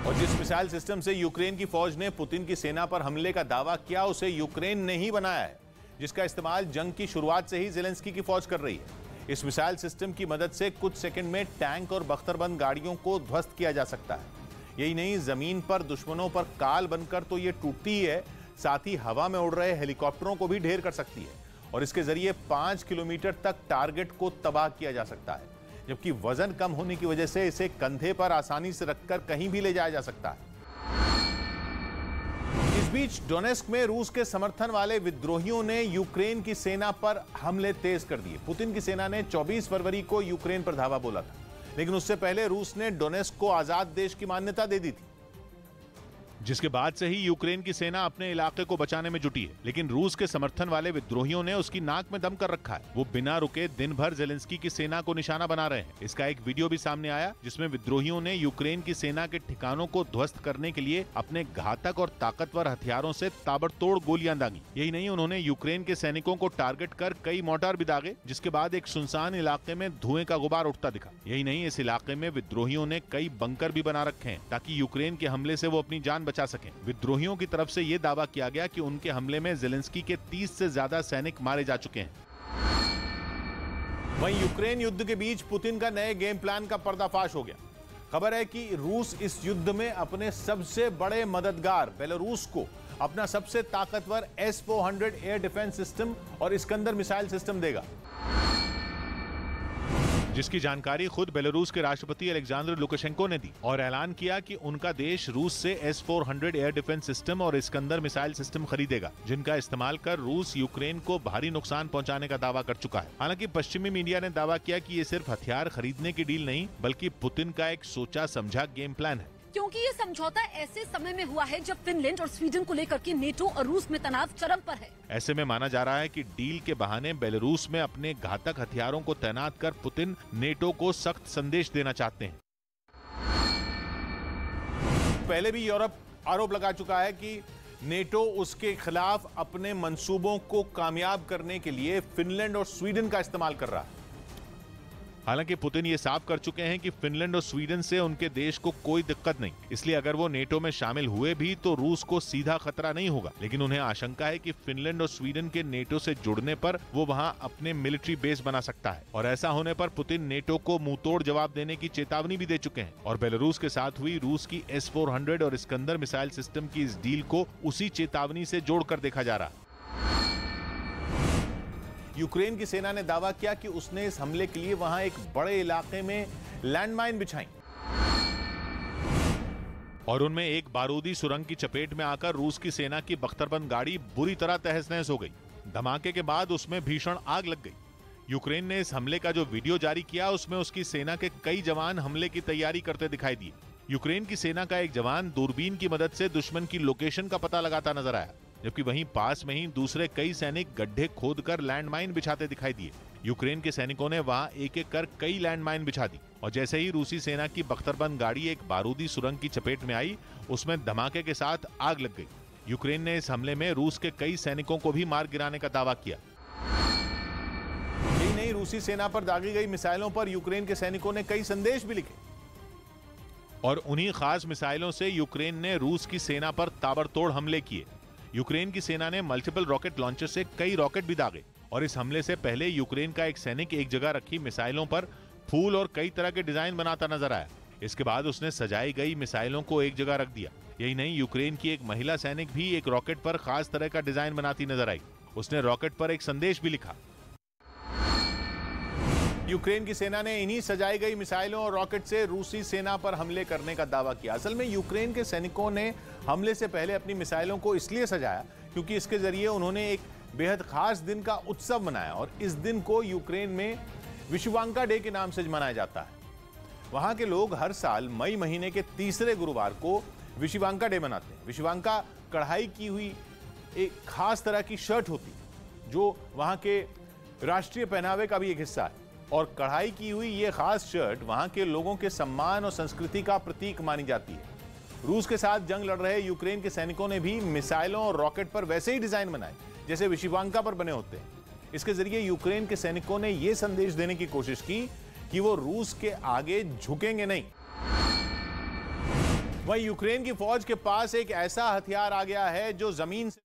और जिस missile system से यूक्रेन की फौज ने पुतिन की सेना पर हमले का दावा किया, उसे यूक्रेन ने ही बनाया है, जिसका इस्तेमाल जंग की शुरुआत से ही ज़ेलेंस्की की फौज कर रही है। इस मिसाइल सिस्टम की मदद से कुछ सेकंड में टैंक और बख्तरबंद गाड़ियों को ध्वस्त किया जा सकता है। यही नहीं, जमीन पर दुश्मनों पर काल बनकर तो ये टूटती ही है, साथ ही हवा में उड़ रहे हेलीकॉप्टरों को भी ढेर कर सकती है और इसके जरिए 5 किलोमीटर तक टारगेट को तबाह किया जा सकता है। जबकि वजन कम होने की वजह से इसे कंधे पर आसानी से रखकर कहीं भी ले जाया जा सकता है। इस बीच डोनेस्क में रूस के समर्थन वाले विद्रोहियों ने यूक्रेन की सेना पर हमले तेज कर दिए। पुतिन की सेना ने 24 फरवरी को यूक्रेन पर धावा बोला था, लेकिन उससे पहले रूस ने डोनेस्क को आजाद देश की मान्यता दे दी थी, जिसके बाद से ही यूक्रेन की सेना अपने इलाके को बचाने में जुटी है। लेकिन रूस के समर्थन वाले विद्रोहियों ने उसकी नाक में दम कर रखा है। वो बिना रुके दिन भर ज़ेलेंस्की की सेना को निशाना बना रहे हैं। इसका एक वीडियो भी सामने आया, जिसमें विद्रोहियों ने यूक्रेन की सेना के ठिकानों को ध्वस्त करने के लिए अपने घातक और ताकतवर हथियारों से ताबड़तोड़ गोलियां दागी। यही नहीं, उन्होंने यूक्रेन के सैनिकों को टारगेट कर कई मोर्टार भी दागे, जिसके बाद एक सुनसान इलाके में धुएं का गुबार उठता दिखा। यही नहीं, इस इलाके में विद्रोहियों ने कई बंकर भी बना रखे हैं ताकि यूक्रेन के हमले से वो अपनी जान बचा सकें। विद्रोहियों की तरफ से यह दावा किया गया कि उनके हमले में ज़ेलेंस्की के 30 से ज्यादा सैनिक मारे जा चुके हैं। वहीं यूक्रेन युद्ध के बीच पुतिन का नए गेम प्लान का पर्दाफाश हो गया। खबर है कि रूस इस युद्ध में अपने सबसे बड़े मददगार बेलारूस को अपना सबसे ताकतवर S-400 एयर डिफेंस सिस्टम और इस्कंदर मिसाइल सिस्टम देगा, जिसकी जानकारी खुद बेलारूस के राष्ट्रपति अलेक्जेंडर लुकाशेंको ने दी और ऐलान किया कि उनका देश रूस से S-400 एयर डिफेंस सिस्टम और इस्कंदर मिसाइल सिस्टम खरीदेगा, जिनका इस्तेमाल कर रूस यूक्रेन को भारी नुकसान पहुंचाने का दावा कर चुका है। हालांकि पश्चिमी मीडिया ने दावा किया कि ये सिर्फ हथियार खरीदने की डील नहीं, बल्कि पुतिन का एक सोचा समझा गेम प्लान है, क्योंकि ये समझौता ऐसे समय में हुआ है जब फिनलैंड और स्वीडन को लेकर के नेटो और रूस में तनाव चरम पर है। ऐसे में माना जा रहा है कि डील के बहाने बेलारूस में अपने घातक हथियारों को तैनात कर पुतिन नेटो को सख्त संदेश देना चाहते हैं। पहले भी यूरोप आरोप लगा चुका है कि नेटो उसके खिलाफ अपने मंसूबों को कामयाब करने के लिए फिनलैंड और स्वीडन का इस्तेमाल कर रहा है। हालांकि पुतिन ये साफ कर चुके हैं कि फिनलैंड और स्वीडन से उनके देश को कोई दिक्कत नहीं, इसलिए अगर वो नेटो में शामिल हुए भी तो रूस को सीधा खतरा नहीं होगा। लेकिन उन्हें आशंका है कि फिनलैंड और स्वीडन के नेटो से जुड़ने पर वो वहां अपने मिलिट्री बेस बना सकता है और ऐसा होने पर पुतिन नेटो को मुंहतोड़ जवाब देने की चेतावनी भी दे चुके हैं। और बेलारूस के साथ हुई रूस की S-400 और इस्कंदर मिसाइल सिस्टम की इस डील को उसी चेतावनी से जोड़कर देखा जा रहा है। यूक्रेन की सेना ने दावा किया कि उसने इस हमले के लिए वहां एक बड़े इलाके में लैंडमाइन बिछाई और उनमें एक बारूदी सुरंग की चपेट में आकर रूस की सेना की बख्तरबंद गाड़ी बुरी तरह तहस-नहस हो गई। धमाके के बाद उसमें भीषण आग लग गई। यूक्रेन ने इस हमले का जो वीडियो जारी किया, उसमें उसकी सेना के कई जवान हमले की तैयारी करते दिखाई दिए। यूक्रेन की सेना का एक जवान दूरबीन की मदद से दुश्मन की लोकेशन का पता लगाता नजर आया, जबकि वहीं पास में ही दूसरे कई सैनिक गड्ढे खोदकर लैंडमाइन बिछाते दिखाई दिए। यूक्रेन के सैनिकों ने वहां एक एक कर कई लैंडमाइन बिछा दी और जैसे ही रूसी सेना की बख्तरबंद गाड़ी एक बारूदी सुरंग की चपेट में आई, उसमें धमाके के साथ आग लग गई। यूक्रेन ने इस हमले में रूस के कई सैनिकों को भी मार गिराने का दावा किया। यही नहीं, रूसी सेना पर दागी गई मिसाइलों पर यूक्रेन के सैनिकों ने कई संदेश भी लिखे और उन्हीं खास मिसाइलों से यूक्रेन ने रूस की सेना पर ताबड़तोड़ हमले किए। यूक्रेन की सेना ने मल्टीपल रॉकेट लॉन्चर से कई रॉकेट भी दागे और इस हमले से पहले यूक्रेन का एक सैनिक एक जगह रखी मिसाइलों पर फूल और कई तरह के डिजाइन बनाता नजर आया। इसके बाद उसने सजाई गई मिसाइलों को एक जगह रख दिया। यही नहीं, यूक्रेन की एक महिला सैनिक भी एक रॉकेट पर खास तरह का डिजाइन बनाती नजर आई। उसने रॉकेट पर एक संदेश भी लिखा। यूक्रेन की सेना ने इन्हीं सजाई गई मिसाइलों और रॉकेट से रूसी सेना पर हमले करने का दावा किया। असल में यूक्रेन के सैनिकों ने हमले से पहले अपनी मिसाइलों को इसलिए सजाया क्योंकि इसके जरिए उन्होंने एक बेहद खास दिन का उत्सव मनाया और इस दिन को यूक्रेन में विशुवांका डे के नाम से मनाया जाता है। वहां के लोग हर साल मई महीने के तीसरे गुरुवार को विशुवांका डे मनाते हैं। विशुवांका कढ़ाई की हुई एक खास तरह की शर्ट होती है जो वहां के राष्ट्रीय पहनावे का भी एक हिस्सा है और कढ़ाई की हुई ये खास शर्ट वहां के लोगों के सम्मान और संस्कृति का प्रतीक मानी जाती है। रूस के साथ जंग लड़ रहे यूक्रेन के सैनिकों ने भी मिसाइलों और रॉकेट पर वैसे ही डिजाइन बनाए जैसे विशुवांका पर बने होते हैं। इसके जरिए यूक्रेन के सैनिकों ने यह संदेश देने की कोशिश की कि वो रूस के आगे झुकेंगे नहीं। वहीं यूक्रेन की फौज के पास एक ऐसा हथियार आ गया है जो जमीन से